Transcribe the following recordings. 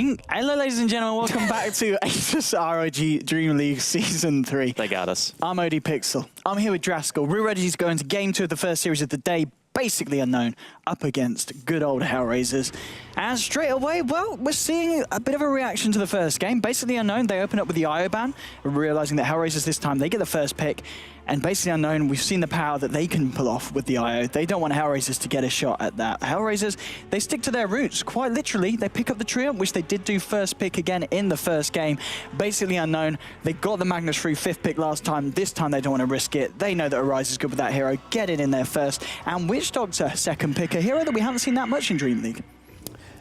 Hello, ladies and gentlemen. Welcome back to ASUS ROG Dream League Season 3. They got us. I'm OD Pixel. I'm here with Draskell. We're ready to go into Game 2 of the first series of the day, basically unknown, up against good old Hellraisers. And straight away, well, we're seeing a bit of a reaction to the first game. Basically unknown, they open up with the IO ban, realizing that Hellraisers this time, they get the first pick. And basically unknown, we've seen the power that they can pull off with the IO. They don't want Hellraisers to get a shot at that. Hellraisers, they stick to their roots. Quite literally, they pick up the trio, which they did do first pick again in the first game. Basically unknown, they got the Magnus through 5th pick last time. This time they don't want to risk it. They know that Arise is good with that hero. Get it in there first. And Witch Dog's a second pick, a hero that we haven't seen that much in Dream League.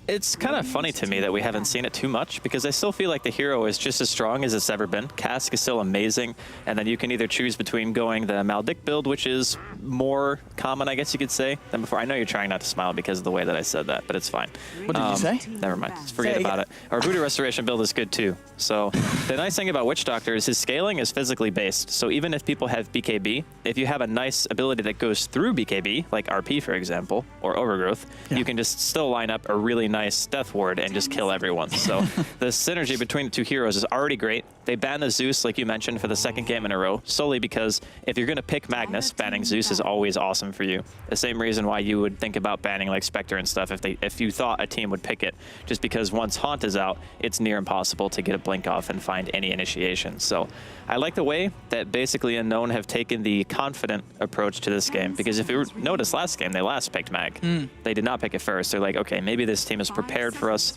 It's kind of funny to me that we haven't seen it too much because I still feel like the hero is just as strong as it's ever been. Cask is still amazing, and then you can either choose between going the Maldic build, which is more common, I guess you could say, than before. I know you're trying not to smile because of the way that I said that, but it's fine. What did you say? Never mind. Just forget about it. Our Voodoo Restoration build is good too. So the nice thing about Witch Doctor is his scaling is physically based. So even if people have BKB, if you have a nice ability that goes through BKB, like RP for example, or Overgrowth, you can just still line up a really nice Death Ward and just kill everyone. So the synergy between the two heroes is already great. They banned the Zeus, like you mentioned, for the second game in a row, solely because if you're going to pick Magnus, banning Zeus is always awesome for you. The same reason why you would think about banning like Spectre and stuff if you thought a team would pick it, just because once Haunt is out, it's near impossible to get a blink off and find any initiation. So I like the way that basically Unknown have taken the confident approach to this game, because if you notice last game, they last picked Mag. They did not pick it first. They're like, okay, maybe this team is prepared for us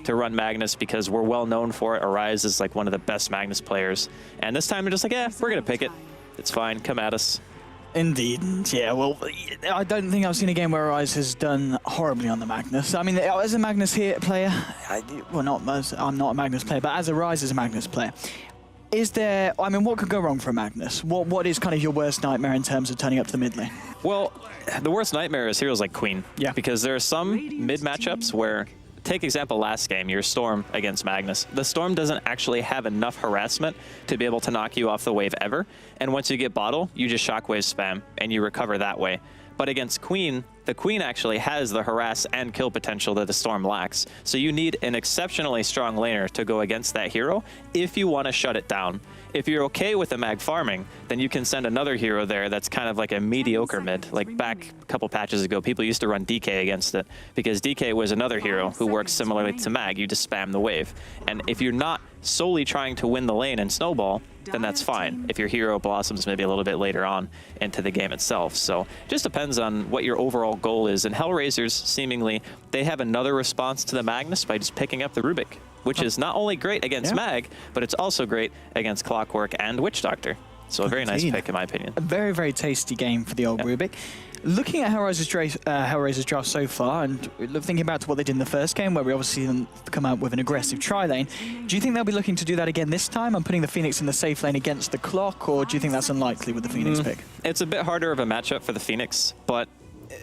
to run Magnus because we're well known for it. Arise is like one of the best Magnus players. And this time they're just like, yeah, we're going to pick it. It's fine. Come at us. Indeed. Yeah, well, I don't think I've seen a game where Arise has done horribly on the Magnus. I mean, as a Magnus here player, I'm not a Magnus player, but as Arise is a Magnus player, is there, I mean, what could go wrong for a Magnus? What is kind of your worst nightmare in terms of turning up to the mid lane? Well, the worst nightmare is heroes like Queen. Yeah. Because there are some mid matchups where, take example last game, your Storm against Magnus. The Storm doesn't actually have enough harassment to be able to knock you off the wave ever. And once you get bottle, you just shockwave spam and you recover that way. But against Queen, the Queen actually has the harass and kill potential that the Storm lacks. So you need an exceptionally strong laner to go against that hero if you want to shut it down. If you're okay with the mag farming, then you can send another hero there that's kind of like a mediocre mid. Like back a couple patches ago, people used to run DK against it because DK was another hero who works similarly to mag. You just spam the wave. And if you're not solely trying to win the lane and snowball, then that's fine. If your hero blossoms maybe a little bit later on into the game itself. So it just depends on what your overall goal is. And Hellraisers, seemingly, they have another response to the Magnus by just picking up the Rubik, which is not only great against Mag, but it's also great against Clockwork and Witch Doctor. So a very nice pick, in my opinion. A very, very tasty game for the old Rubik. Looking at Hellraiser's draft so far, and thinking back to what they did in the first game, where we obviously didn't come out with an aggressive tri-lane, do you think they'll be looking to do that again this time and putting the Phoenix in the safe lane against the Clock, or do you think that's unlikely with the Phoenix pick? It's a bit harder of a matchup for the Phoenix, but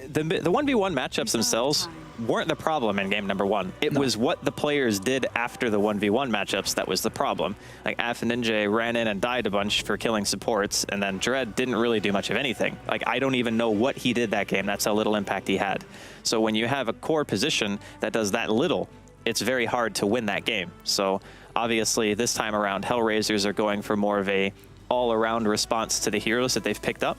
the 1v1 matchups themselves weren't the problem in game number 1. It was what the players did after the 1v1 matchups that was the problem. Like Af and Ninja ran in and died a bunch for killing supports, and then Dread didn't really do much of anything. Like, I don't even know what he did that game. That's how little impact he had. So when you have a core position that does that little, it's very hard to win that game. So obviously this time around, Hellraisers are going for more of a all-around response to the heroes that they've picked up.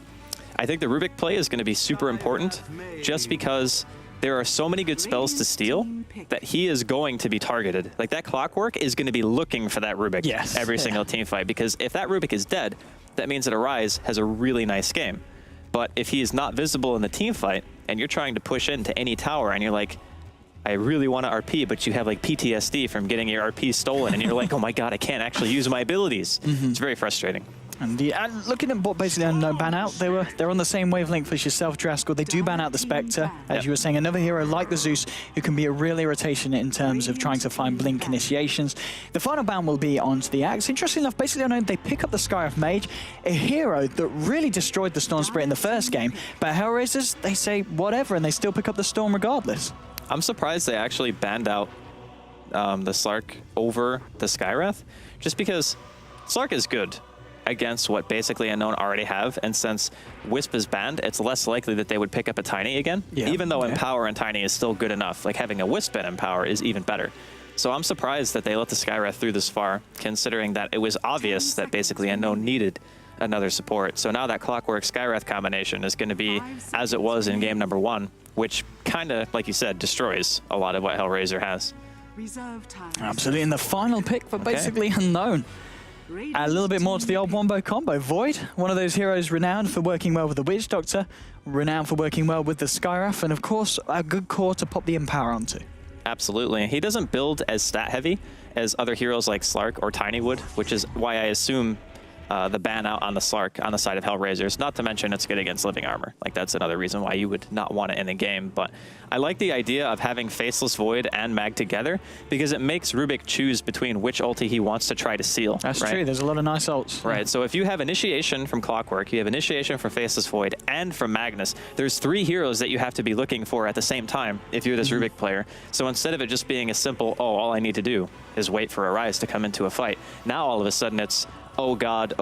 I think the Rubik play is going to be super important just because there are so many good spells to steal that he is going to be targeted. Like, that Clockwork is going to be looking for that Rubik every single team fight, because if that Rubik is dead, that means that Arise has a really nice game. But if he is not visible in the team fight and you're trying to push into any tower and you're like, I really want to RP, but you have like PTSD from getting your RP stolen and you're like, oh my god, I can't actually use my abilities. It's very frustrating. And looking at what basically Unknown ban out, they're on the same wavelength as yourself, Draskell. They do ban out the Spectre, as you were saying. Another hero like the Zeus, who can be a real irritation in terms of trying to find blink initiations. The final ban will be onto the Axe. Interesting enough, basically Unknown, they pick up the Skyriff Mage, a hero that really destroyed the Storm Spirit in the first game. But Hellraisers, they say whatever, and they still pick up the Storm regardless. I'm surprised they actually banned out the Slark over the Skywrath, just because Slark is good against what basically Unknown already have, and since Wisp is banned, it's less likely that they would pick up a Tiny again, even though Empower and Tiny is still good enough. Like, having a Wisp and Empower is even better. So I'm surprised that they let the Skywrath through this far, considering that it was obvious that basically Unknown needed another support. So now that Clockwork Skywrath combination is going to be as it was in game number 1, which kind of, like you said, destroys a lot of what Hellraiser has. Absolutely, and the final pick for basically Unknown. A little bit more to the old Wombo combo. Void, one of those heroes renowned for working well with the Witch Doctor, renowned for working well with the Skywrath, and of course, a good core to pop the Empower onto. Absolutely. He doesn't build as stat heavy as other heroes like Slark or Tiny would, which is why I assume the ban out on the Slark on the side of Hellraisers. Not to mention it's good against living armor. Like, that's another reason why you would not want it in a game. But I like the idea of having Faceless Void and Mag together because it makes Rubik choose between which ulti he wants to try to seal. That's true. There's a lot of nice ults. Right. So if you have Initiation from Clockwork, you have Initiation from Faceless Void, and from Magnus, there's 3 heroes that you have to be looking for at the same time if you're this Rubik player. So instead of it just being a simple, oh, all I need to do is wait for a Rise to come into a fight, now all of a sudden it's, oh God,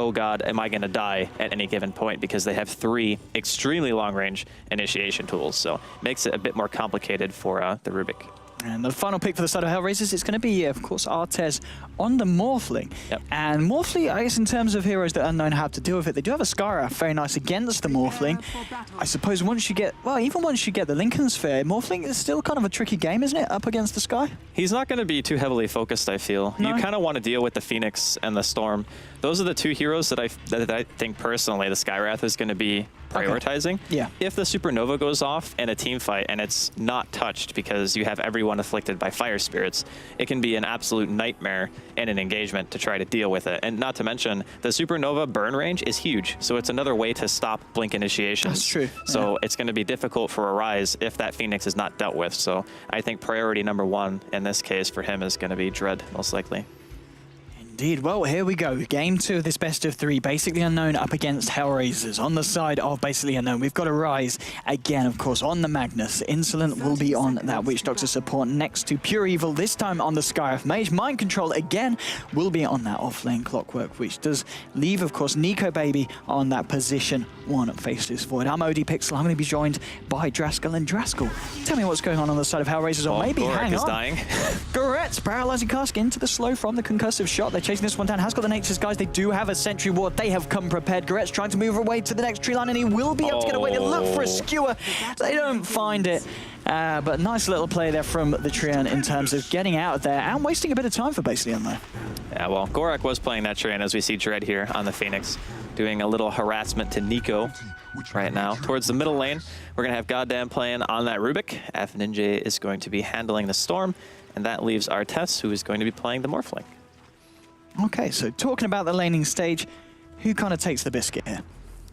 am I going to die at any given point, because they have 3 extremely long-range initiation tools. So makes it a bit more complicated for the Rubik. And the final pick for the side of Hellraisers is going to be, of course, Artez on the Morphling. Yep. And Morphling, I guess in terms of heroes that Unknown have to deal with it, they do have a Skywrath very nice against the Morphling. I suppose once you get, well, even once you get the Lincoln Sphere, Morphling is still kind of a tricky game, isn't it, up against the Sky? He's not going to be too heavily focused, I feel. No. You kind of want to deal with the Phoenix and the Storm. Those are the 2 heroes that I think personally the Skywrath is going to be prioritizing. Okay. Yeah. If the Supernova goes off in a team fight and it's not touched because you have everyone afflicted by fire spirits, it can be an absolute nightmare in an engagement to try to deal with it. And not to mention, the Supernova burn range is huge, so it's another way to stop blink initiations. That's true. So it's going to be difficult for a Rise if that Phoenix is not dealt with. So I think priority number 1 in this case for him is going to be Dread, most likely. Indeed. Well, here we go. Game 2 of this best of 3. Basically Unknown up against Hellraisers. On the side of Basically Unknown, we've got a Rise again, of course, on the Magnus. Insolent will be on that Witch Doctor support next to Pure Evil, this time on the Skywrath Mage. Mind Control again will be on that offlane Clockwork, which does leave, of course, Nico Baby on that position 1 Faceless Void. I'm OD Pixel. I'm going to be joined by Draskell. And Draskell, tell me what's going on the side of Hellraisers, or maybe Gorak hang is on. dying. Goret's paralyzing cask into the slow from the concussive shot. They're chasing this one down. Has got the Nature's Guys. They do have a Sentry Ward. They have come prepared. Goret's trying to move away to the next tree line, and he will be able to get away. They look for a skewer. They don't find it. But nice little play there from the Treant in terms of getting out of there and wasting a bit of time for Basically Unknown. Yeah, well, Gorak was playing that Treant, as we see Dread here on the Phoenix, doing a little harassment to Nico right now. Towards the middle lane, we're going to have Goddamn playing on that Rubik. F Ninja is going to be handling the Storm, and that leaves Artez, who is going to be playing the Morphling. Okay, so talking about the laning stage, who kind of takes the biscuit here?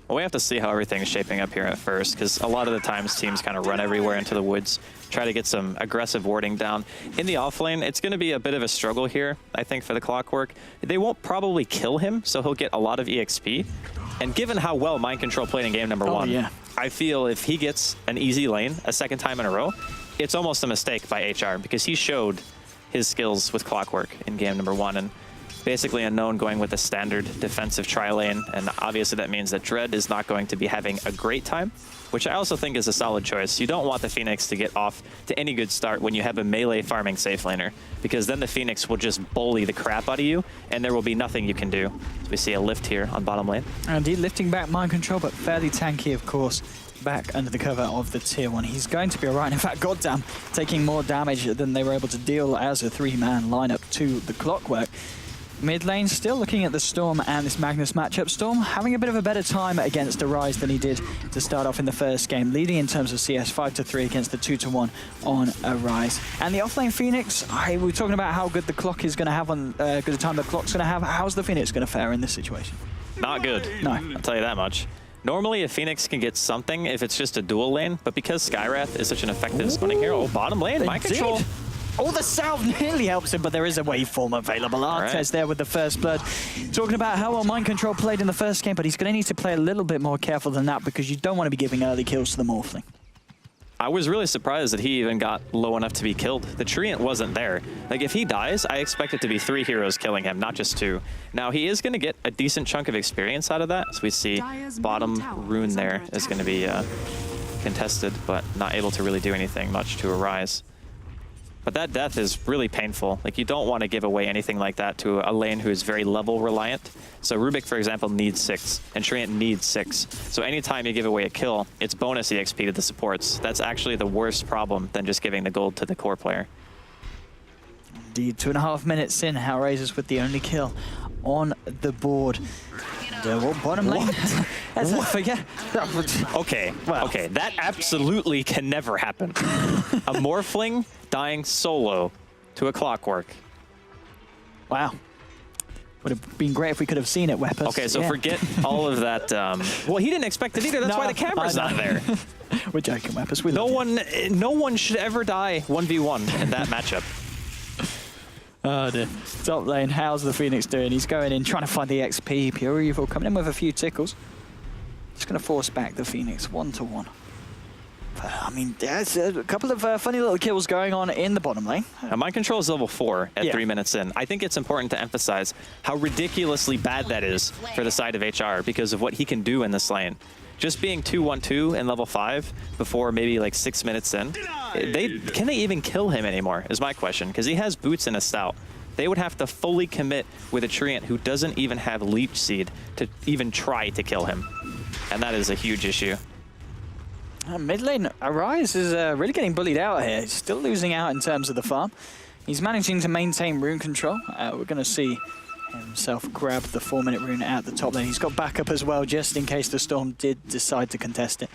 Well, we have to see how everything is shaping up here at first, because a lot of the times teams kind of run everywhere into the woods, try to get some aggressive warding down. In the offlane, it's going to be a bit of a struggle here, I think, for the Clockwork. They won't probably kill him, so he'll get a lot of EXP. And given how well Mind Control played in game number 1, yeah. I feel if he gets an easy lane a second time in a row, it's almost a mistake by HR, because he showed his skills with Clockwork in game number 1. And Basically Unknown going with a standard defensive tri-lane, and obviously that means that Dread is not going to be having a great time, which I also think is a solid choice. You don't want the Phoenix to get off to any good start when you have a melee farming safe laner, because then the Phoenix will just bully the crap out of you, and there will be nothing you can do. So we see a lift here on bottom lane. Indeed, lifting back Mind Control, but fairly tanky, of course, back under the cover of the tier 1. He's going to be alright. In fact, goddamn, taking more damage than they were able to deal as a 3-man lineup to the Clockwork. Mid lane still looking at the Storm and this Magnus matchup. Storm having a bit of a better time against a Rise than he did to start off in the first game, leading in terms of CS 5-3 against the 2-1 on a Rise. And the offlane Phoenix, we were talking about how good the clock is going to have on good the time the clock's going to have. How's the Phoenix going to fare in this situation? Not good. No, I'll tell you that much. Normally a Phoenix can get something if it's just a dual lane, but because Skywrath is such an effective summoning hero, bottom lane, Mind Control. Oh, the salve nearly helps him, but there is a waveform available. Artez there with the first blood. Talking about how well Mind Control played in the first game, but he's going to need to play a little bit more careful than that, because you don't want to be giving early kills to the Morphling. I was really surprised that he even got low enough to be killed. The Treant wasn't there. Like, if he dies, I expect it to be 3 heroes killing him, not just 2. Now, he is going to get a decent chunk of experience out of that. So we see bottom rune there is going to be contested, but not able to really do anything much to a Rise. But that death is really painful. Like, you don't want to give away anything like that to a lane who is very level reliant. So Rubik, for example, needs 6, and Treant needs 6. So anytime you give away a kill, it's bonus EXP to the supports. That's actually the worst problem than just giving the gold to the core player. Indeed, 2.5 minutes in, Hellraisers with the only kill on the board. Bottom lane. I forget. Okay, okay, that absolutely can never happen. A Morphling dying solo to a Clockwork. Wow. Would have been great if we could have seen it, Weapons. Okay, so forget all of that. Well, he didn't expect it either. That's why the camera's not there. We're joking, Weapons. No one should ever die 1v1 in that matchup. Oh dear. Top lane, how's the Phoenix doing? He's going in, trying to find the XP. Pure Evil coming in with a few tickles. Just going to force back the Phoenix 1-1. I mean, there's a couple of funny little kills going on in the bottom lane. Now, Mind Control is level 4 at 3 minutes in. I think it's important to emphasize how ridiculously bad that is for the side of HR because of what he can do in this lane. Just being 2-1-2 in level 5 before maybe like 6 minutes in, can they even kill him anymore is my question, because he has boots and a stout. They would have to fully commit with a Treant who doesn't even have Leech Seed to even try to kill him. And that is a huge issue. Mid lane, Arise is really getting bullied out here. He's still losing out in terms of the farm. He's managing to maintain rune control. We're going to see himself grab the 4-minute rune at the top lane. He's got backup as well, just in case the Storm did decide to contest it.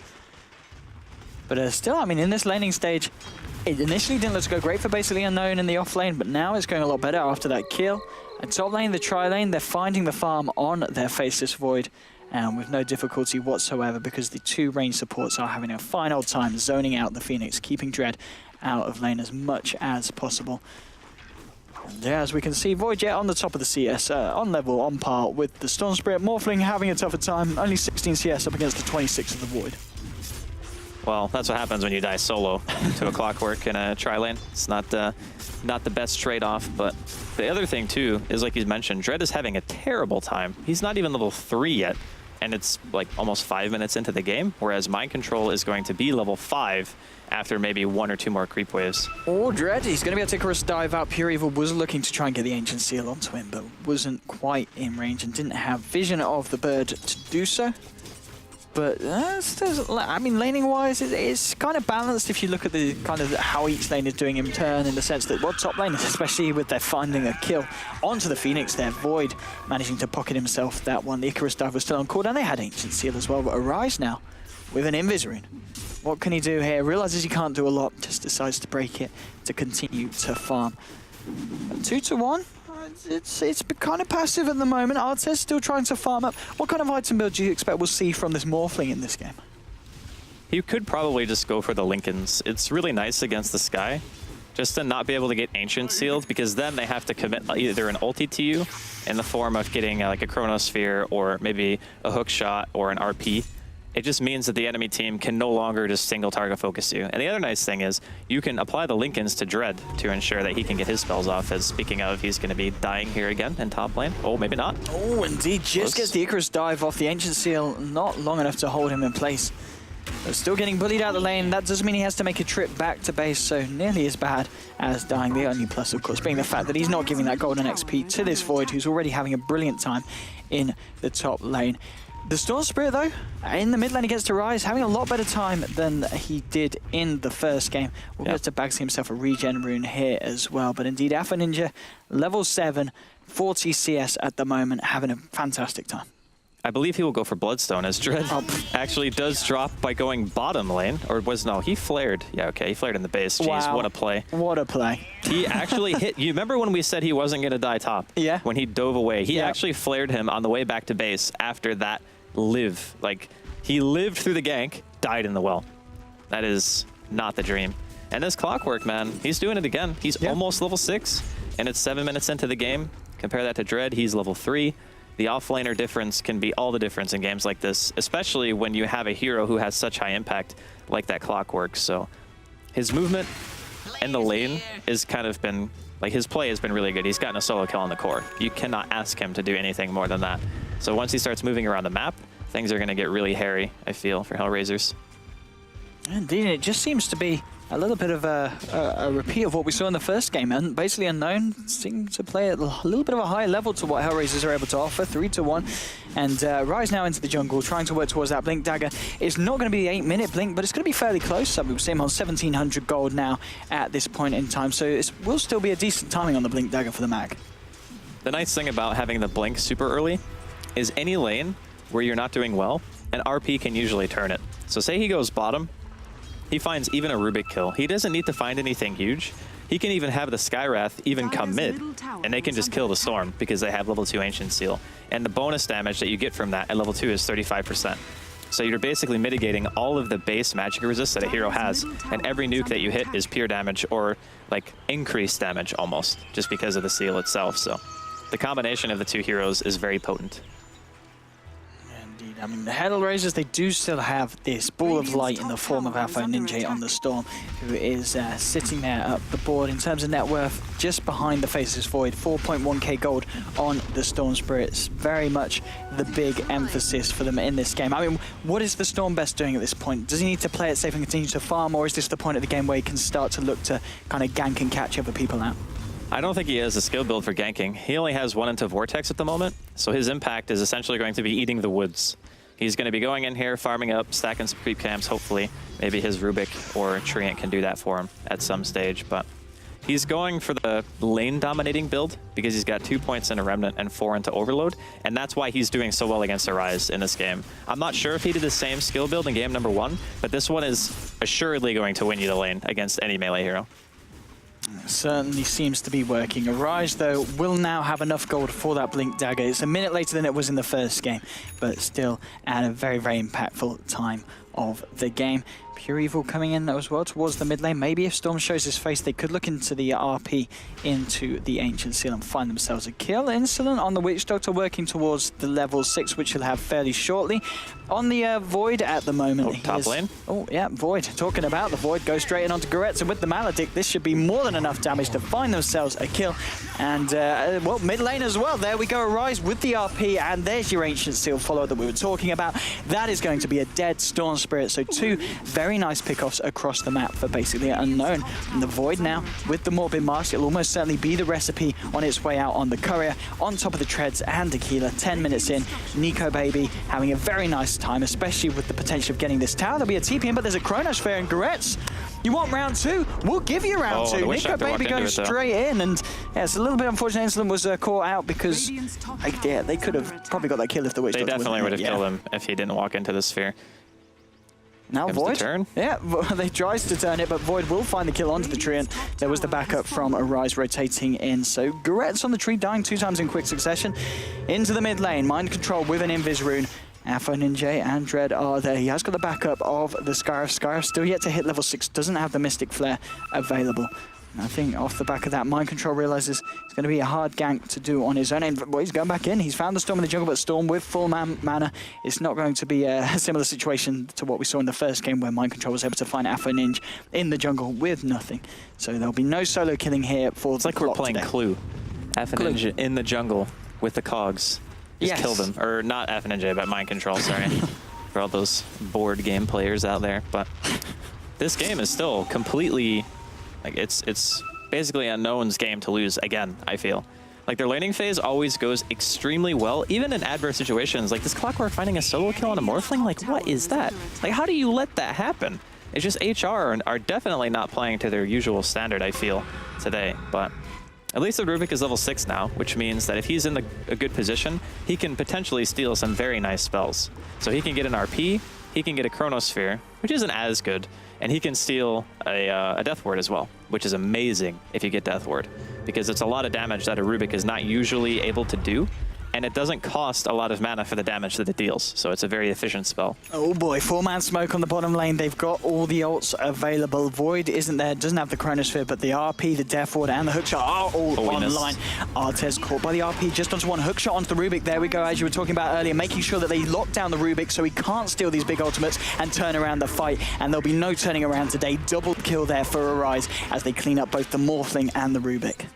But still, I mean, in this laning stage, it initially didn't look to go great for basically Unknown in the off lane, but now it's going a lot better after that kill. At top lane, the tri lane, they're finding the farm on their Faceless Void, with no difficulty whatsoever, because the 2 range supports are having a fine old time zoning out the Phoenix, keeping Dread out of lane as much as possible. And yeah, as we can see, Void Jet on the top of the CS, on level, on par with the Storm Spirit. Morphling having a tougher time, only 16 CS up against the 26 of the Void. Well, that's what happens when you die solo to a Clockwork in a tri-lane. It's not the best trade-off, but the other thing, too, is like you mentioned, Dread is having a terrible time. He's not even level 3 yet, and it's like almost 5 minutes into the game, whereas Mind Control is going to be level 5 after maybe 1 or 2 more creep waves. Oh, Dread, he's going to be able to take a dive out. Pure Evil was looking to try and get the Ancient Seal onto him, but wasn't quite in range and didn't have vision of the bird to do so. But I mean, laning-wise, it's kind of balanced if you look at the kind of how each lane is doing in turn, in the sense that top lane, especially with their finding a kill onto the Phoenix there, Void managing to pocket himself that one. The Icarus dive was still on cooldown. They had Ancient Seal as well, but Arise now with an Invis Rune. What can he do here? Realizes he can't do a lot, just decides to break it to continue to farm. 2-1. It's kind of passive at the moment. Artez still trying to farm up. What kind of item build do you expect we'll see from this Morphling in this game? He could probably just go for the Lincolns. It's really nice against the Sky, just to not be able to get Ancient Sealed, because then they have to commit either an ulti to you in the form of getting like a Chronosphere or maybe a hook shot or an RP. It just means that the enemy team can no longer just single target focus you. And the other nice thing is you can apply the Lincolns to Dread to ensure that he can get his spells off, as speaking of, he's going to be dying here again in top lane. Oh, maybe not. Oh, indeed. Just gets the Icarus dive off the Ancient Seal, not long enough to hold him in place. But still getting bullied out the lane. That doesn't mean he has to make a trip back to base, so nearly as bad as dying. The only plus, of course, being the fact that he's not giving that golden XP to this Void, who's already having a brilliant time in the top lane. The Storm Spirit, though, in the mid lane against Arise, having a lot better time than he did in the first game. We'll get to bag himself a regen rune here as well. But indeed, Alpha Ninja, level 7, 40 CS at the moment, having a fantastic time. I believe he will go for Bloodstone, as Dread actually does drop by going bottom lane. Or he flared. Yeah, okay, he flared in the base. Jeez, wow. What a play. What a play. He actually hit. You remember when we said he wasn't going to die top? Yeah. When he dove away. He actually flared him on the way back to base after that live. Like, he lived through the gank, died in the well. That is not the dream. And this Clockwork, man, he's doing it again. He's almost level 6, and it's 7 minutes into the game. Compare that to Dread, he's level 3. The offlaner difference can be all the difference in games like this, especially when you have a hero who has such high impact like that Clockwork. So his movement in the lane is kind of been, like, his play has been really good. He's gotten a solo kill on the core. You cannot ask him to do anything more than that. So once he starts moving around the map, things are going to get really hairy, I feel, for Hellraisers. Indeed, it just seems to be a little bit of a repeat of what we saw in the first game, and basically Unknown seemed to play at a little bit of a higher level to what Hellraisers are able to offer, 3-1. And Rise now into the jungle, trying to work towards that Blink Dagger. It's not going to be the 8-minute Blink, but it's going to be fairly close. So we'll see him on 1,700 gold now at this point in time. So it will still be a decent timing on the Blink Dagger for the Mag. The nice thing about having the Blink super early is any lane where you're not doing well, an RP can usually turn it. So say he goes bottom, he finds even a Rubik kill. He doesn't need to find anything huge. He can even have the Skywrath even come mid, and they can just kill the Storm because they have level 2 Ancient Seal. And the bonus damage that you get from that at level 2 is 35%. So you're basically mitigating all of the base magic resist that a hero has, and every nuke that you hit is pure damage or like increased damage almost, just because of the seal itself. So the combination of the two heroes is very potent. Indeed. I mean, the Hellraisers, they do still have this ball of light in the form of Alpha Ninja on the Storm, who is sitting there up the board in terms of net worth, just behind the Faceless Void, 4.1k gold on the Storm Spirits. Very much the big emphasis for them in this game. I mean, what is the Storm best doing at this point? Does he need to play it safe and continue to farm, or is this the point of the game where he can start to look to kind of gank and catch other people out? I don't think he has a skill build for ganking. He only has 1 into Vortex at the moment, so his impact is essentially going to be eating the woods. He's going to be going in here, farming up, stacking some creep camps, hopefully. Maybe his Rubik or Treant can do that for him at some stage, but he's going for the lane-dominating build because he's got 2 points in a Remnant and 4 into Overload, and that's why he's doing so well against Arise in this game. I'm not sure if he did the same skill build in game number 1, but this one is assuredly going to win you the lane against any melee hero. Certainly seems to be working. Arise, though, will now have enough gold for that Blink Dagger. It's a minute later than it was in the first game, but still at a very, very impactful time of the game. Pure Evil coming in as well towards the mid lane. Maybe if Storm shows his face, they could look into the RP into the Ancient Seal and find themselves a kill. Insolent on the Witch Doctor, working towards the level 6, which he'll have fairly shortly. On the Void at the moment. Top lane. Oh, yeah, Void. Talking about the Void, goes straight in onto Goretz, and with the Maledict, this should be more than enough damage to find themselves a kill. And, well, mid lane as well. There we go, Arise with the RP, and there's your Ancient Seal follow that we were talking about. That is going to be a dead Storm Spirit, so 2 very nice pickoffs across the map for basically Unknown. And the Void now with the Morbid Mask, it'll almost certainly be the recipe on its way out on the Courier, on top of the Treads and Tequila. 10 minutes in, Nico Baby having a very nice time, especially with the potential of getting this tower. There'll be a TP in, but there's a Chronosphere, and Goretz, you want round 2? We'll give you round 2. Nico Baby goes straight in, and yeah, it's a little bit unfortunate Insolent was caught out because yeah, they could have probably got that kill if the Witch Doctor definitely would have killed him if he didn't walk into the sphere. Now Void. Turn. Yeah, they tries to turn it, but Void will find the kill onto the tree, and there was the backup from Arise rotating in. So Goretz on the tree, dying 2 times in quick succession. Into the mid lane, Mind Control with an Invis Rune. Alpha Ninja and Dread are there. He has got the backup of the Scarif. Scarif still yet to hit level 6, doesn't have the Mystic Flare available. And I think off the back of that, Mind Control realizes it's going to be a hard gank to do on his own end. Well, he's going back in. He's found the Storm in the jungle, but Storm with full mana. It's not going to be a similar situation to what we saw in the first game where Mind Control was able to find Alpha Ninja in the jungle with nothing. So there'll be no solo killing here for It's like we're playing today. Clue. Alpha Ninja in the jungle with the cogs. Just kill them. Or not Alpha Ninja, but Mind Control, sorry. For all those board game players out there. But this game is still completely... Like, it's basically Unknown's game to lose again, I feel. Like, their laning phase always goes extremely well, even in adverse situations. Like, this Clockwork finding a solo kill on a Morphling, like, what is that? Like, how do you let that happen? It's just HR are definitely not playing to their usual standard, I feel, today. But at least the Rubik is level 6 now, which means that if he's in a good position, he can potentially steal some very nice spells. So he can get an RP, he can get a Chronosphere, which isn't as good, and he can steal a Death Ward as well, which is amazing if you get Death Ward, because it's a lot of damage that a Rubik is not usually able to do, and it doesn't cost a lot of mana for the damage that it deals, so it's a very efficient spell. Oh boy, 4-man smoke on the bottom lane. They've got all the ults available. Void isn't there, doesn't have the Chronosphere, but the RP, the Death Ward, and the hookshot are all online. Artez caught by the RP just onto one hookshot onto the Rubik. There we go, as you were talking about earlier, making sure that they lock down the Rubik so he can't steal these big ultimates and turn around the fight, and there'll be no turning around today. Double kill there for Arise as they clean up both the Morphling and the Rubik.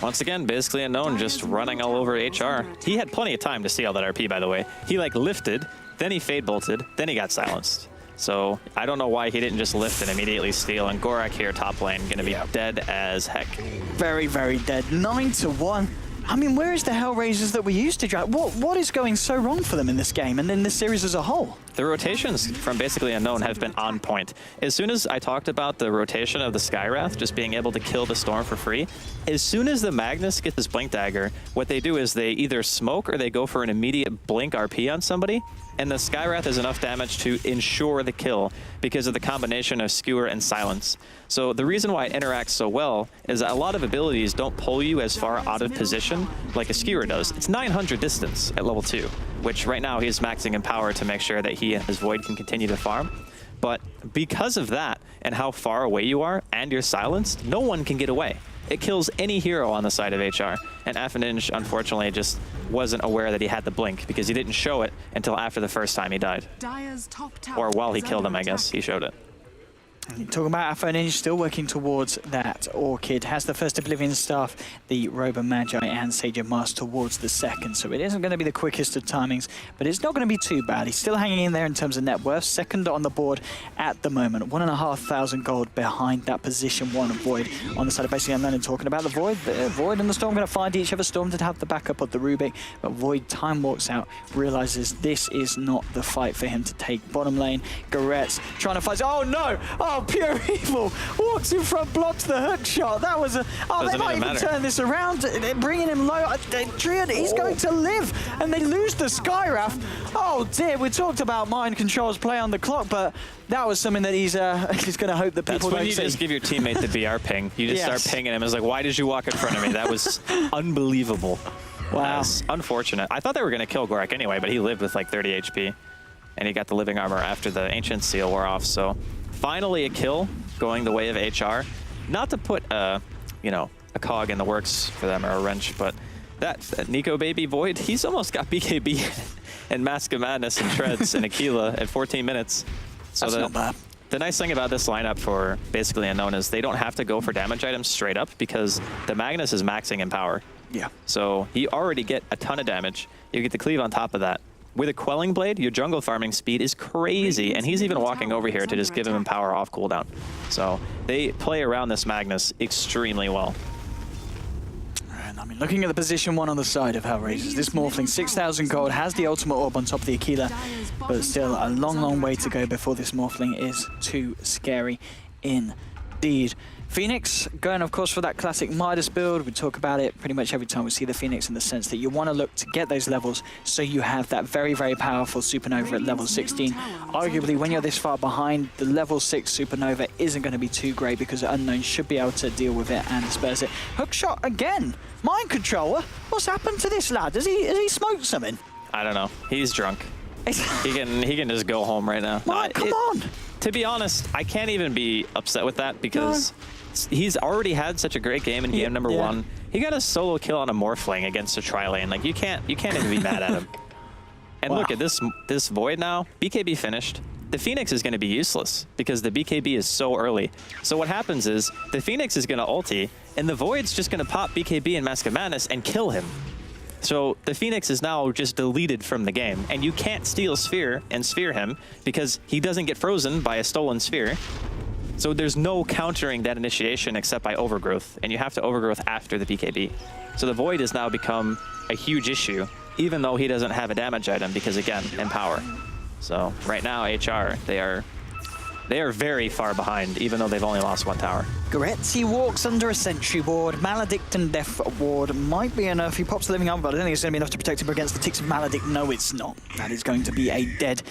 Once again, basically Unknown just running all over HR. He had plenty of time to steal that RP, by the way. He, like, lifted, then he fade bolted, then he got silenced. So I don't know why he didn't just lift and immediately steal. And Gorak here, top lane, going to be dead as heck. Very, very dead. 9-1. I mean, where is the Hellraisers that we used to drive? What is going so wrong for them in this game and in this series as a whole? The rotations from basically Unknown have been on point. As soon as I talked about the rotation of the Skywrath just being able to kill the Storm for free, as soon as the Magnus gets this Blink Dagger, what they do is they either smoke or they go for an immediate Blink RP on somebody, and the Skywrath is enough damage to ensure the kill because of the combination of Skewer and Silence. So the reason why it interacts so well is that a lot of abilities don't pull you as far out of position like a Skewer does. It's 900 distance at level 2, which right now he's maxing in power to make sure that he and his Void can continue to farm. But because of that and how far away you are and you're silenced, no one can get away. It kills any hero on the side of HR. And Affininge, unfortunately, just wasn't aware that he had the blink because he didn't show it until after the first time he died. Or while he killed him, I guess, he showed it. Talking about Affininge, still working towards that Orchid. Has the first Oblivion Staff, the Robo Magi and Sage of Mars towards the second. So it isn't going to be the quickest of timings, but it's not going to be too bad. He's still hanging in there in terms of net worth. Second on the board at the moment. 1,500 gold behind that position 1 Void on the side of basically Unknown. And talking about the Void. The Void and the Storm going to find each other. Storm did have the backup of the Rubik, but Void time walks out, realizes this is not the fight for him to take. Bottom lane, Garetz trying to fight. Oh no! Oh, pure evil! Walks in front, blocks the hook shot. That was a... Oh, they might even turn this around. They're bringing him low. Triad, he's going to live, and they lose the Skywrath. Oh dear, we talked about mind control's play on the clock, but that was something that he's going to hope that people don't see. That's when you just give your teammate the BR ping. You just start pinging him. It's like, why did you walk in front of me? That was unbelievable. Wow. That's unfortunate. I thought they were going to kill Gorak anyway, but he lived with like 30 HP. And he got the living armor after the Ancient Seal wore off. So finally a kill going the way of HR. Not to put a cog in the works for them or a wrench, but that Nico Baby Void, he's almost got BKB and Mask of Madness and Treads and Aquila at 14 minutes. So that's not bad. The nice thing about this lineup for basically Unknown is they don't have to go for damage items straight up because the Magnus is maxing in power. Yeah. So you already get a ton of damage. You get the cleave on top of that. With a Quelling Blade, your jungle farming speed is crazy, and he's even walking over here to just give him power off cooldown. So they play around this Magnus extremely well. And I mean, looking at the position 1 on the side of Hellraisers, this Morphling, 6,000 gold, has the ultimate orb on top of the Aquila, but still a long, long way to go before this Morphling is too scary indeed. Phoenix, going of course for that classic Midas build. We talk about it pretty much every time we see the Phoenix in the sense that you want to look to get those levels so you have that very, very powerful Supernova at level 16. Arguably, when you're this far behind, the level 6 Supernova isn't going to be too great because Unknown should be able to deal with it and disperse it. Hookshot again! Mind controller? What's happened to this lad? Has he smoked something? I don't know. He's drunk. he can just go home right now. Come on! To be honest, I can't even be upset with that because he's already had such a great game in game number 1. He got a solo kill on a Morphling against a tri-lane. Like you can't even be mad at him. And look at this Void now. BKB finished. The Phoenix is going to be useless because the BKB is so early. So what happens is the Phoenix is going to ulti, and the Void's just going to pop BKB and Mask of Madness and kill him. So the Phoenix is now just deleted from the game, and you can't steal Sphere and Sphere him because he doesn't get frozen by a stolen Sphere. So there's no countering that initiation except by Overgrowth, and you have to Overgrowth after the BKB. So the Void has now become a huge issue, even though he doesn't have a damage item because, again, Empower. So right now, HR, they are very far behind, even though they've only lost 1 tower. Goretzi walks under a Sentry Ward. Maledict and Death Ward might be enough. He pops the Living Armor, but I don't think it's going to be enough to protect him against the ticks of Maledict. No, it's not. That is going to be a dead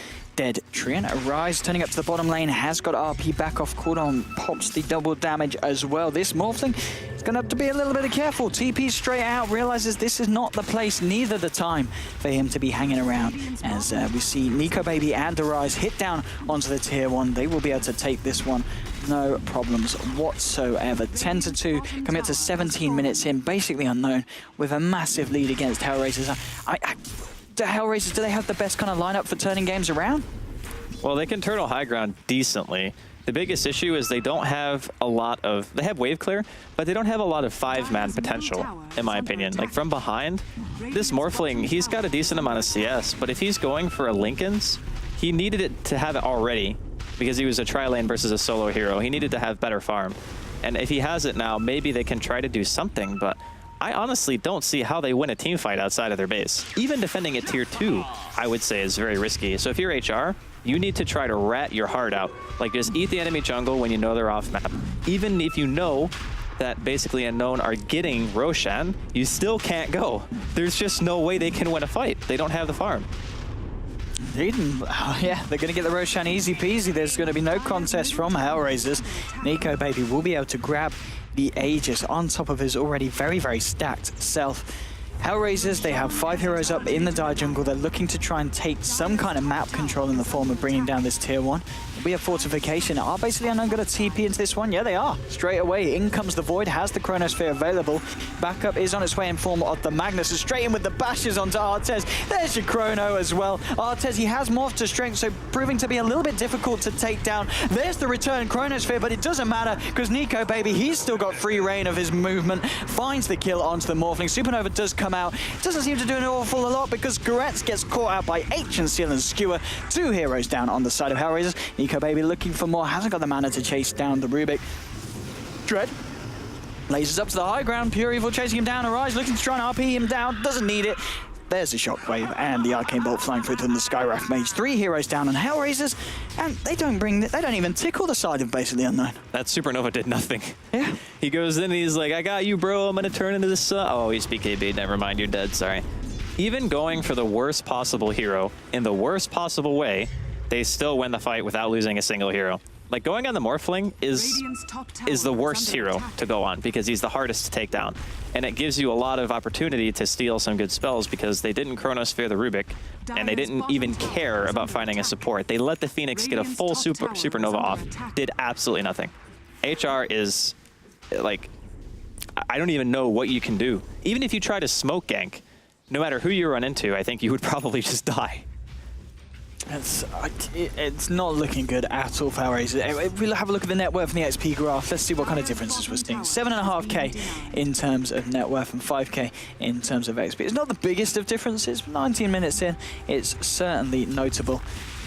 Trian. Arise turning up to the bottom lane, has got RP back off cooldown, pops the double damage as well. This Morphling is going to have to be a little bit careful. TP straight out, realizes this is not the place, neither the time for him to be hanging around. As we see Nico Baby and Arise hit down onto the tier 1. They will be able to take this one. No problems whatsoever. 10-2, coming up to 17 minutes in, basically Unknown, with a massive lead against Hellraisers. The Hellraisers, do they have the best kind of lineup for turning games around? Well, they can turtle high ground decently. The biggest issue is they don't have a lot of... They have wave clear, but they don't have a lot of 5-man potential, in my opinion. Like, from behind, this Morphling, he's got a decent amount of CS, but if he's going for a Linken's, he needed it to have it already. because he was a tri-lane versus a solo hero. He needed to have better farm. And if he has it now, maybe they can try to do something, but I honestly don't see how they win a team fight outside of their base. Even defending a tier 2, I would say, is very risky. So if you're HR, you need to try to rat your heart out. Like, just eat the enemy jungle when you know they're off map. Even if you know that basically Unknown are getting Roshan, you still can't go. There's just no way they can win a fight. They don't have the farm. Yeah, they're going to get the Roshan easy peasy. There's going to be no contest from Hellraisers. Nico Baby will be able to grab the Aegis on top of his already very, very stacked self. Hellraisers, they have 5 heroes up in the Dire Jungle. They're looking to try and take some kind of map control in the form of bringing down this tier 1. We have Fortification. Are basically Unknown going to TP into this one? Yeah, they are. Straight away, in comes the Void, has the Chronosphere available. Backup is on its way in form of the Magnus. And straight in with the bashes onto Artez. There's your Chrono as well. Artez, he has morphed to strength, so proving to be a little bit difficult to take down. There's the return Chronosphere, but it doesn't matter because Nico Baby, he's still got free reign of his movement. Finds the kill onto the Morphling. Supernova does come out. Doesn't seem to do an awful lot because Goretz gets caught out by Ancient Seal and Skewer. 2 heroes down on the side of Hellraisers. Nico Baby looking for more, hasn't got the mana to chase down the Rubik. Dread lasers up to the high ground. Pure Evil chasing him down. Arise looking to try and RP him down. Doesn't need it. There's the Shockwave and the Arcane Bolt flying through to the Skywrath Mage. 3 heroes down on Hellraisers, and they don't even tickle the side of basically Unknown. That Supernova did nothing. Yeah. He goes in and he's like, I got you, bro. I'm going to turn into this. Oh, he's BKB. Never mind. You're dead. Sorry. Even going for the worst possible hero in the worst possible way, they still win the fight without losing a single hero. Like, going on the Morphling is the worst hero to go on because he's the hardest to take down. And it gives you a lot of opportunity to steal some good spells because they didn't Chronosphere the Rubik, and they didn't even care about finding a support. They let the Phoenix get a full Supernova off, did absolutely nothing. HR is, like, I don't even know what you can do. Even if you try to smoke gank, no matter who you run into, I think you would probably just die. It's not looking good at all for Hellraisers. If we have a look at the net worth and the XP graph, let's see what kind of differences we're seeing. 7.5k in terms of net worth and 5k in terms of XP. It's not the biggest of differences, but 19 minutes in, it's certainly notable.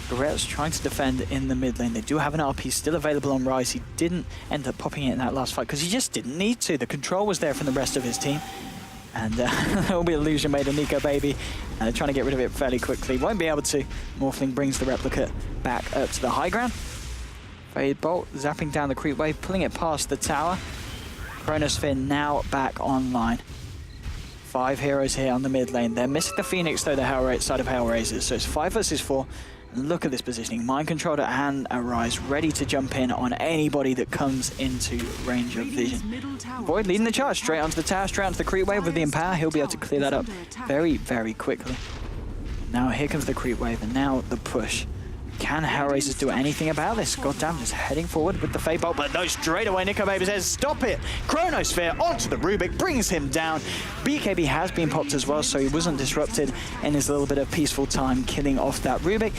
Goretz trying to defend in the mid lane. They do have an RP still available on Rise. He didn't end up popping it in that last fight because he just didn't need to. The control was there from the rest of his team. And there will be illusion made of Nico Baby, trying to get rid of it fairly quickly. Won't be able to. Morphling brings the replicate back up to the high ground. Fade Bolt zapping down the creep wave, pulling it past the tower. Chronosphere now back online. 5 heroes here on the mid lane. They're missing the Phoenix though, the side of Hellraisers. So it's 5 versus 4. Look at this positioning. Mind Controller and Arise ready to jump in on anybody that comes into range of vision. Void leading the charge straight onto the tower, straight onto the creep wave with the Empower. He'll be able to clear that up very, very quickly. Now here comes the creep wave and now the push. Can Hellraisers do anything about this? Goddamn, just heading forward with the Fade Bolt, but no, straight away Nico Baby says, stop it! Chronosphere onto the Rubik, brings him down. BKB has been popped as well, so he wasn't disrupted in his little bit of peaceful time killing off that Rubik.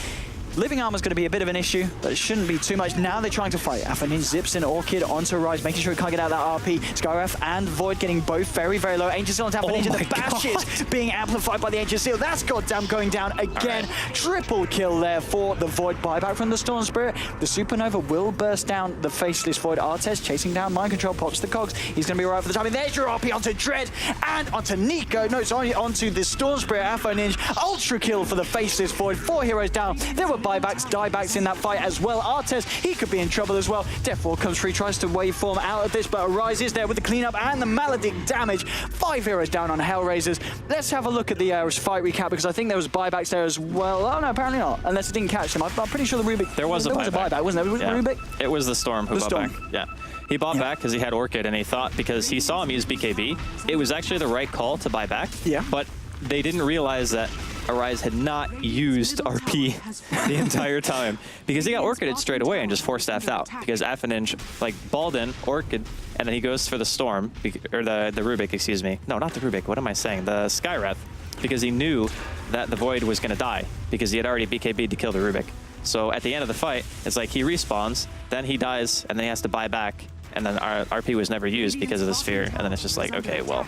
Living Armor's going to be a bit of an issue, but it shouldn't be too much. Now they're trying to fight. Ninja zips in Orchid onto Rise, making sure he can't get out of that RP. Skywrath and Void getting both very, very low. Ancient Seal on Ninja. The bashes being amplified by the Ancient Seal. That's goddamn going down again. Right. Triple kill there for the Void. Buyback from the Storm Spirit. The Supernova will burst down the Faceless Void. Artez chasing down Mind Control, pops the cogs. He's going to be right for the time. And there's your RP onto Dread and onto Nico. No, it's onto the Storm Spirit. Ninja. Ultra kill for the Faceless Void. 4 heroes down. There were buybacks, diebacks in that fight as well. Artez, he could be in trouble as well. Deathwall comes free, tries to waveform out of this, but Arise is there with the cleanup and the Maledict damage. 5 heroes down on Hellraisers. Let's have a look at the fight recap because I think there was buybacks there as well. Oh no, apparently not, unless it didn't catch them. I'm pretty sure the Rubik... There was a buyback, wasn't there? Was it Rubik? It was the Storm who bought back. Yeah. He bought back because he had Orchid and he thought because he saw him use BKB, it was actually the right call to buy back. Yeah. But they didn't realize that Arise had not used RP the entire time because he got Orchided straight away and just 4-staffed out because Affininge, like, balled in, Orchid, and then he goes for the Storm, or the Rubik, excuse me. No, not the Rubik, what am I saying? The Skywrath, because he knew that the Void was going to die because he had already BKB'd to kill the Rubik. So at the end of the fight, it's like he respawns, then he dies, and then he has to buy back, and then our RP was never used because of the Sphere, and then it's just like, okay, well,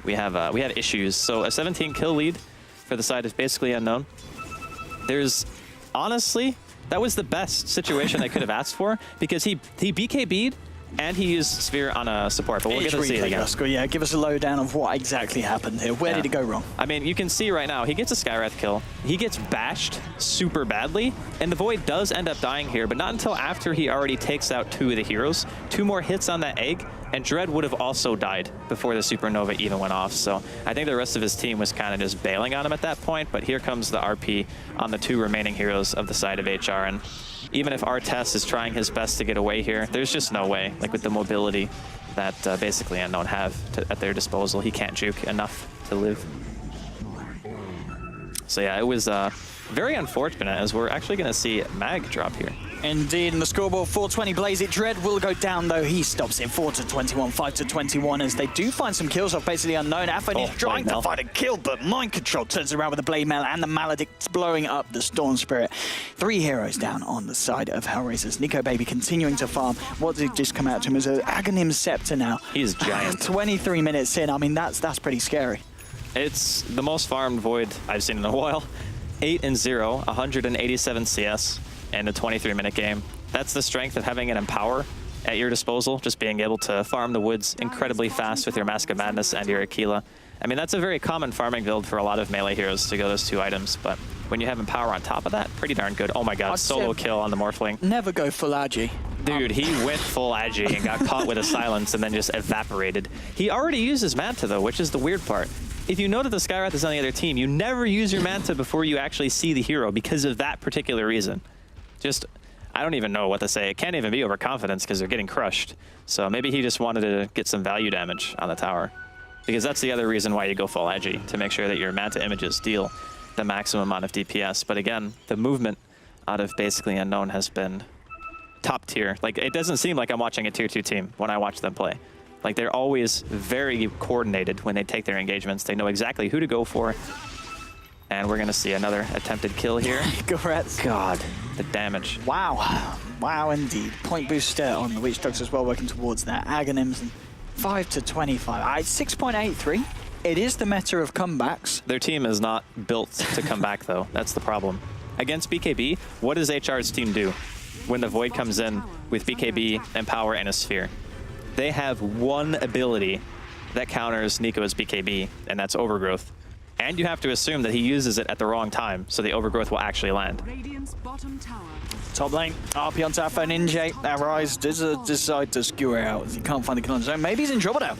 we have issues. So a 17 kill lead for the side is basically Unknown. There's honestly That was the best situation they could have asked for, because he BKB'd and he used Sphere on a support, but we'll get to see it again. Yeah, give us a lowdown of what exactly happened here. Where did it go wrong? I mean, you can see right now, he gets a Skywrath kill. He gets bashed super badly, and the Void does end up dying here, but not until after he already takes out 2 of the heroes. 2 more hits on that egg, and Dread would have also died before the Supernova even went off. So I think the rest of his team was kind of just bailing on him at that point, but here comes the RP on the 2 remaining heroes of the side of HR, and even if Artest is trying his best to get away here, there's just no way. Like with the mobility that basically Unknown have at their disposal, he can't juke enough to live. So yeah, it was very unfortunate, as we're actually going to see Mag drop here. Indeed, and the scoreboard 420 Blaze It. Dread will go down, though. He stops it 4-21, 5-21, as they do find some kills off basically Unknown. Afan is trying to find a kill, but Mind Control turns around with the Blade Mail and the Maledict blowing up the Storm Spirit. 3 heroes down on the side of Hellraisers. Nico Baby continuing to farm. What did just come out to him is an Aghanim Scepter now. He's giant. 23 minutes in. I mean, that's pretty scary. It's the most farmed Void I've seen in a while. 8-0, 187 CS. In a 23-minute game. That's the strength of having an Empower at your disposal, just being able to farm the woods incredibly fast with your Mask of Madness and your Aquila. I mean, that's a very common farming build for a lot of melee heroes to go those 2 items, but when you have Empower on top of that, pretty darn good. Oh my god, solo kill on the Morphling. Never go full Agi. Dude, he went full Agi and got caught with a silence and then just evaporated. He already used his Manta though, which is the weird part. If you know that the Skywrath is on the other team, you never use your Manta before you actually see the hero because of that particular reason. Just, I don't even know what to say. It can't even be overconfidence because they're getting crushed. So maybe he just wanted to get some value damage on the tower. Because that's the other reason why you go full Agi, to make sure that your Manta images deal the maximum amount of DPS. But again, the movement out of basically Unknown has been top tier. Like, it doesn't seem like I'm watching a tier 2 team when I watch them play. Like, they're always very coordinated when they take their engagements. They know exactly who to go for. And we're going to see another attempted kill here. Congrats. God, the damage. Wow. Wow, indeed. Point booster on the Witch Dogs as well, working towards that. Aghanims, 5-25. 6.83. It is the meta of comebacks. Their team is not built to come back, though. That's the problem. Against BKB, what does HR's team do when the Void comes in with BKB, Empower, and a Sphere? They have one ability that counters Nico's BKB, and that's Overgrowth. And you have to assume that he uses it at the wrong time, so the Overgrowth will actually land. Top lane, RP onto Alpha Ninja. Arise does decide to skewer out. He can't find the kill on his own. Maybe he's in trouble now.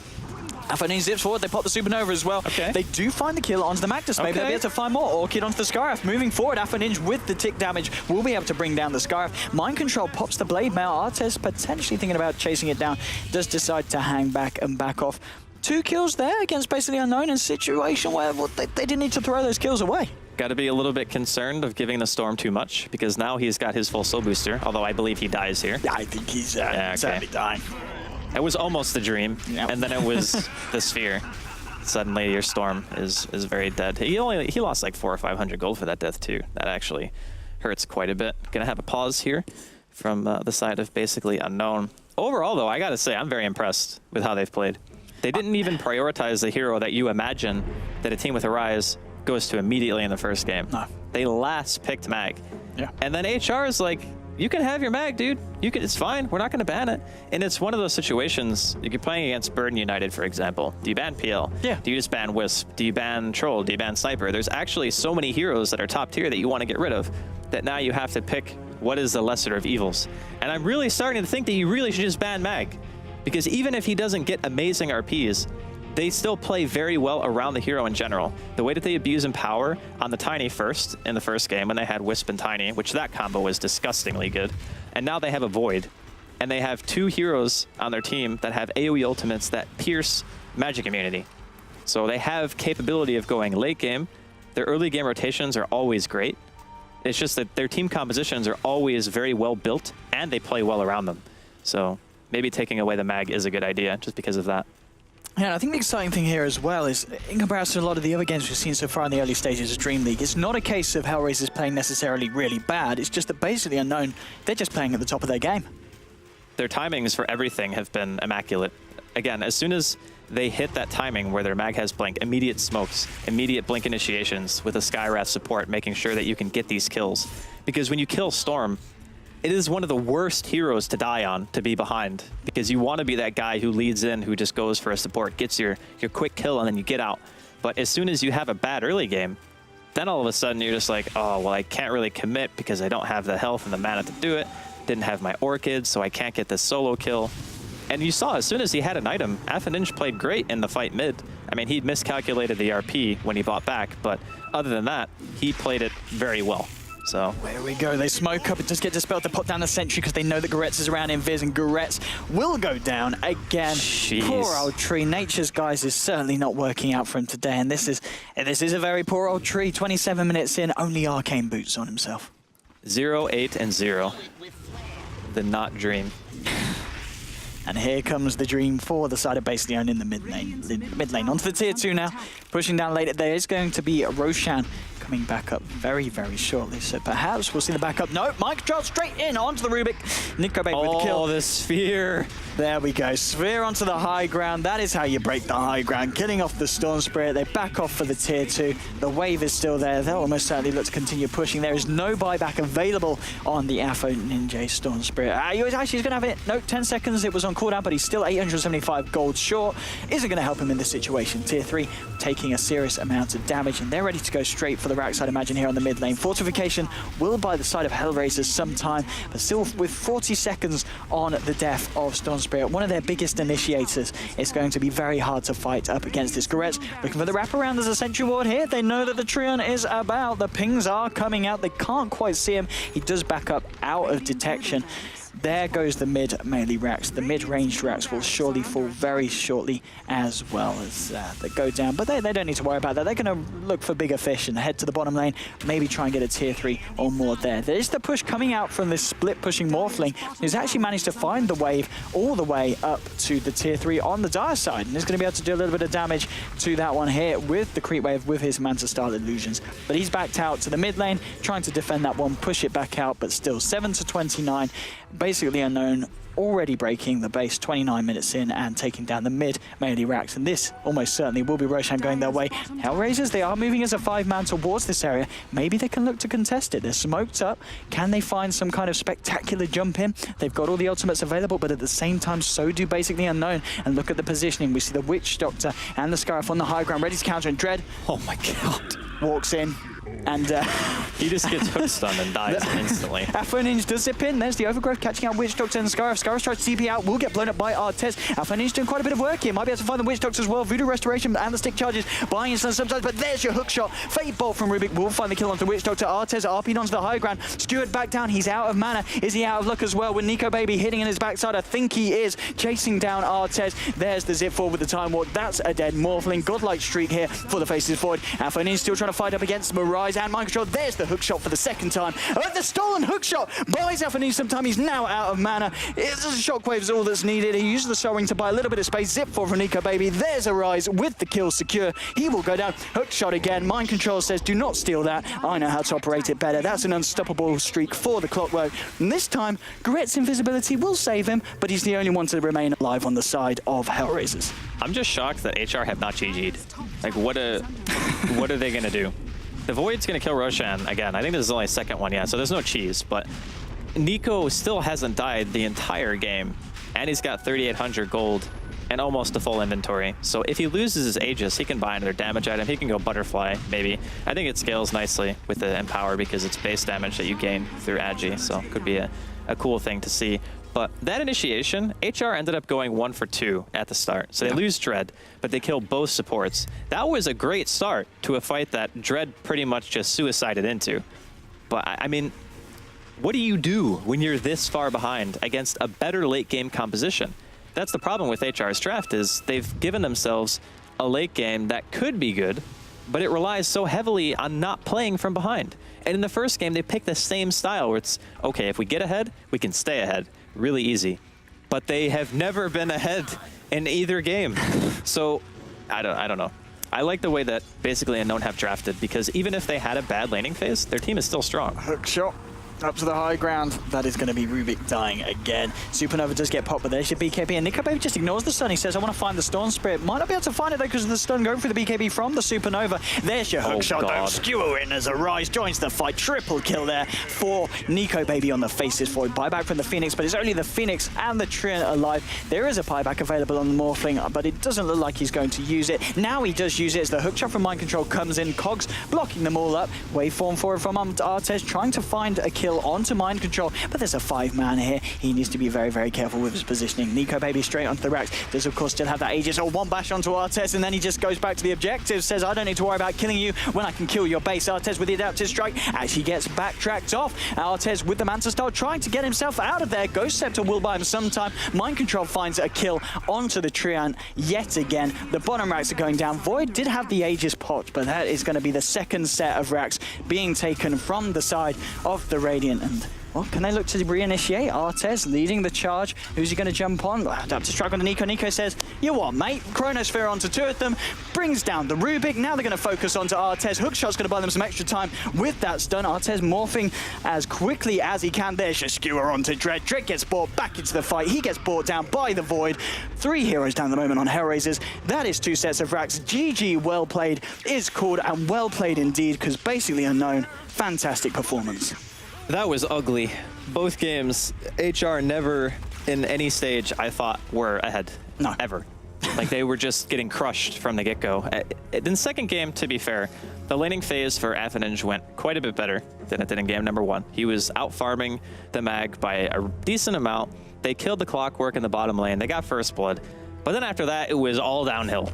Alpha Ninja zips forward, they pop the Supernova as well. Okay. They do find the kill onto the Magnus. Maybe they'll be able to find more. Orchid onto the Scarif. Moving forward, Alpha Ninja with the tick damage will be able to bring down the Scarif. Mind Control pops the Blade Mail. Artes potentially thinking about chasing it down. Does decide to hang back and back off. 2 kills there against basically Unknown in a situation where they didn't need to throw those kills away. Got to be a little bit concerned of giving the Storm too much, because now he's got his full soul booster, although I believe he dies here. Yeah, I think he's sadly dying. It was almost the Dream, yep. And then it was the Sphere. Suddenly your Storm is very dead. He lost like 400 or 500 gold for that death too. That actually hurts quite a bit. Gonna have a pause here from the side of basically Unknown. Overall though, I gotta say, I'm very impressed with how they've played. They didn't even prioritize the hero that you imagine that a team with Arise goes to immediately in the first game. No. They last picked Mag. Yeah. And then HR is like, you can have your Mag, dude. It's fine. We're not going to ban it. And it's one of those situations, you're playing against Burden United, for example. Do you ban PL? Yeah. Do you just ban Wisp? Do you ban Troll? Do you ban Sniper? There's actually so many heroes that are top tier that you want to get rid of that now you have to pick what is the lesser of evils. And I'm really starting to think that you really should just ban Mag. Because even if he doesn't get amazing RPs, they still play very well around the hero in general. The way that they abuse Empower on the Tiny first in the first game when they had Wisp and Tiny, which that combo was disgustingly good. And now they have a Void. And they have 2 heroes on their team that have AoE ultimates that pierce magic immunity. So they have capability of going late game. Their early game rotations are always great. It's just that their team compositions are always very well built and they play well around them. So maybe taking away the Mag is a good idea just because of that. Yeah, I think the exciting thing here as well is, in comparison to a lot of the other games we've seen so far in the early stages of DreamLeague, it's not a case of Hellraisers playing necessarily really bad. It's just that basically Unknown, they're just playing at the top of their game. Their timings for everything have been immaculate. Again, as soon as they hit that timing where their Mag has blinked, immediate smokes, immediate blink initiations with a Skywrath support, making sure that you can get these kills. because when you kill Storm, it is one of the worst heroes to die on, to be behind, because you want to be that guy who leads in, who just goes for a support, gets your quick kill, and then you get out. But as soon as you have a bad early game, then all of a sudden you're just like, oh, well, I can't really commit because I don't have the health and the mana to do it. Didn't have my Orchid, so I can't get this solo kill. And you saw as soon as he had an item, Affinage played great in the fight mid. I mean, he miscalculated the RP when he bought back, but other than that, he played it very well. So there we go. They smoke up. It does get dispelled to put down the sentry because they know that Goretz is around in Viz, and Goretz will go down again. Jeez. Poor old Tree. Nature's guys is certainly not working out for him today, and this is a very poor old Tree. 27 minutes in, only Arcane boots on himself. 0, 8, and 0. The not Dream. And here comes the Dream for the side of basically in the mid lane. Onto the tier 2 now. Pushing down late. There is going to be Roshan coming back up very, very shortly. So perhaps we'll see the backup. No, Mike Charles straight in onto the Rubik. Nico Babe with the kill. Oh, the Sphere. There we go. Sphere onto the high ground. That is how you break the high ground. Killing off the Storm Spirit. They back off for the tier 2. The wave is still there. They'll almost certainly look to continue pushing. There is no buyback available on the Afo Ninja Storm Spirit. He's going to have it. No, 10 seconds. It was on cooldown, but he's still 875 gold short. Isn't going to help him in this situation. Tier 3 taking a serious amount of damage, and they're ready to go straight for the Rax, I'd imagine, here on the mid lane. Fortification will buy the side of Hellraisers some time, but still with 40 seconds on the death of Storm Spirit, one of their biggest initiators, it's going to be very hard to fight up against this. Goretz looking for the wraparound as a sentry ward here. They know that the Trion is about. The pings are coming out. They can't quite see him. He does back up out of detection. There goes the mid melee Rax. The mid-ranged Rax will surely fall very shortly as well as they go down. But they don't need to worry about that. They're going to look for bigger fish and head to the bottom lane. Maybe try and get a tier 3 or more there. There is the push coming out from this split-pushing Morphling, who's actually managed to find the wave all the way up to the tier 3 on the Dire side. And is going to be able to do a little bit of damage to that one here with the creep wave with his Manta-style illusions. But he's backed out to the mid lane, trying to defend that one, push it back out, but still 7 to 29. Basically unknown, already breaking the base 29 minutes in and taking down the mid melee Rax. And this almost certainly will be Roshan going their way. Hellraisers, they are moving as a 5-man towards this area. Maybe they can look to contest it. They're smoked up. Can they find some kind of spectacular jump in? They've got all the ultimates available, but at the same time, so do basically unknown. And look at the positioning. We see the Witch Doctor and the Scarif on the high ground, ready to counter, and Dread, Oh my god. walks in. And he just gets hook stunned and dies instantly. Affinage does zip in. There's the Overgrowth catching out Witch Doctor and Scarif. Scarif tries to TP out, will get blown up by Artez. Affinage doing quite a bit of work here. Might be able to find the Witch Doctor as well. Voodoo Restoration and the stick charges, buying some sometimes, but there's your hook shot. Fate Bolt from Rubik will find the kill onto Witch Doctor. Artez RP'd onto the high ground. Stewart back down. He's out of mana. Is he out of luck as well? With Nico Baby hitting in his backside, I think he is. Chasing down Artez. There's the zip forward with the Time Warp. That's a dead Morphling. Godlike streak here for the Faces Void. Affinage still trying to fight up against Mirage and Mind Control. There's the hook shot for the second time. The stolen hook shot buys Affinage some time. He's now out of mana. It's a shockwave is all that's needed. He uses the Soaring to buy a little bit of space. Zip for Nico Baby. There's a Rise with the kill secure. He will go down. Hook shot again. Mind Control says, do not steal that. I know how to operate it better. That's an unstoppable streak for the Clockwork. And this time, Goretz's invisibility will save him, but he's the only one to remain alive on the side of Hellraisers. I'm just shocked that HR have not GG'd. Like, what are they going to do? The Void's going to kill Roshan again. I think this is only a second one, yeah, so there's no cheese. But Nico still hasn't died the entire game, and he's got 3,800 gold and almost a full inventory. So if he loses his Aegis, he can buy another damage item. He can go Butterfly, maybe. I think it scales nicely with the Empower because it's base damage that you gain through Agi, so it could be a cool thing to see. But that initiation, HR ended up going 1 for 2 at the start. So they lose Dread, but they kill both supports. That was a great start to a fight that Dread pretty much just suicided into. But I mean, what do you do when you're this far behind against a better late game composition? That's the problem with HR's draft, is they've given themselves a late game that could be good, but it relies so heavily on not playing from behind. And in the first game, they picked the same style where it's, okay, if we get ahead, we can stay ahead. Really easy. But they have never been ahead in either game. So, I don't know. I like the way that basically Unknown have drafted, because even if they had a bad laning phase, their team is still strong. Hook shot. Up to the high ground. That is going to be Rubik dying again. Supernova does get popped, but there's your BKB. And Nico Baby just ignores the stun. He says, I want to find the Storm Spirit. Might not be able to find it, though, because of the stun going for the BKB from the Supernova. There's your hook shot, though. Skewer in as Arise joins the fight. Triple kill there for Nico Baby on the Faces Void. Buyback from the Phoenix, but it's only the Phoenix and the Treant alive. There is a buyback available on the Morphling, but it doesn't look like he's going to use it. Now he does use it as the hook shot from Mind Control comes in. Cogs blocking them all up. Waveform for it from Artez, trying to find a kill onto Mind Control, but there's a 5-man here. He needs to be very, very careful with his positioning. Nico Baby straight onto the racks. Does, of course, still have that Aegis. One bash onto Artez, and then he just goes back to the objective, says, I don't need to worry about killing you when I can kill your base. Artez with the adaptive strike actually gets backtracked off. Artez with the Manta Star trying to get himself out of there. Ghost Scepter will buy him some time. Mind Control finds a kill onto the Treant yet again. The bottom racks are going down. Void did have the Aegis popped, but that is going to be the second set of racks being taken from the side of the Radiant. And well, can they look to reinitiate? Artez leading the charge. Who's he going to jump on? Adaptive strike on the Nico. Nico says, you what, mate? Chronosphere onto 2 of them. Brings down the Rubik. Now they're going to focus onto Artez. Hookshot's going to buy them some extra time with that stun. Artez morphing as quickly as he can. There's your skewer onto Dread. Dread gets brought back into the fight. He gets brought down by the Void. 3 heroes down the moment on Hellraisers. That is 2 sets of racks. GG, well played is called, and well played indeed, because basically unknown. Fantastic performance. That was ugly. Both games, HR never in any stage I thought were ahead. No. Ever. Like they were just getting crushed from the get-go. In the second game, to be fair, the laning phase for Athenage went quite a bit better than it did in game number 1. He was out farming the mag by a decent amount. They killed the Clockwork in the bottom lane. They got first blood. But then after that, it was all downhill.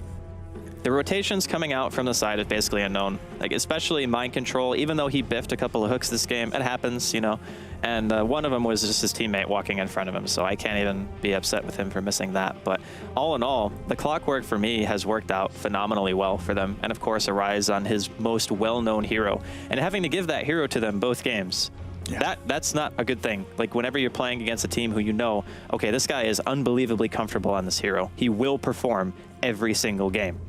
The rotations coming out from the side is basically unknown, like especially Mind Control. Even though he biffed a couple of hooks this game, it happens, you know. And one of them was just his teammate walking in front of him, so I can't even be upset with him for missing that. But all in all, the Clockwork for me has worked out phenomenally well for them. And of course, Arise on his most well-known hero. And having to give that hero to them both games, that's not a good thing. Like whenever you're playing against a team who you know, okay, this guy is unbelievably comfortable on this hero. He will perform every single game.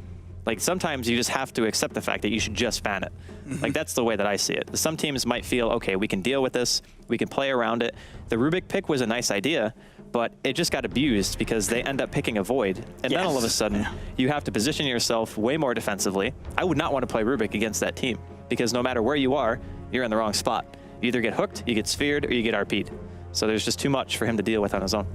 Like sometimes you just have to accept the fact that you should just fan it. Like that's the way that I see it. Some teams might feel, okay, we can deal with this. We can play around it. The Rubik pick was a nice idea, but it just got abused because they end up picking a Void. And then all of a sudden, you have to position yourself way more defensively. I would not want to play Rubik against that team because no matter where you are, you're in the wrong spot. You either get hooked, you get sphered, or you get RP'd. So there's just too much for him to deal with on his own.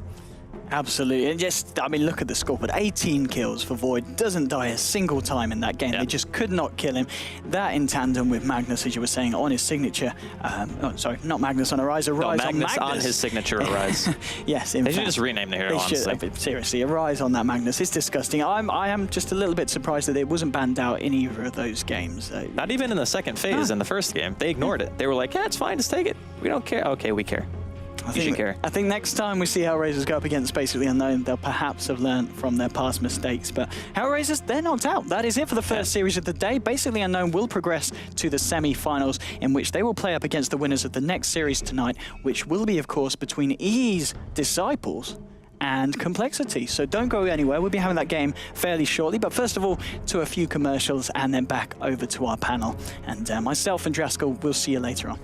Absolutely. And just, I mean, look at the score, but 18 kills for Void. Doesn't die a single time in that game. They just could not kill him. That in tandem with Magnus, as you were saying, on his signature. Oh, sorry, not Magnus on Arise. Arise on Magnus. On his signature Arise. Yes, they should just rename the hero, honestly. Seriously, Arise on that Magnus. It's disgusting. I am just a little bit surprised that it wasn't banned out in either of those games. Not even in the second phase in the first game. They ignored it. They were like, yeah, it's fine, just take it. We don't care. Okay, we care. I think next time we see Hellraisers go up against Basically Unknown, they'll perhaps have learned from their past mistakes. But Hellraisers, they're knocked out. That is it for the first series of the day. Basically Unknown will progress to the semi-finals, in which they will play up against the winners of the next series tonight, which will be, of course, between EE's Disciples and Complexity. So don't go anywhere. We'll be having that game fairly shortly. But first of all, to a few commercials and then back over to our panel. And myself and Draskell will see you later on.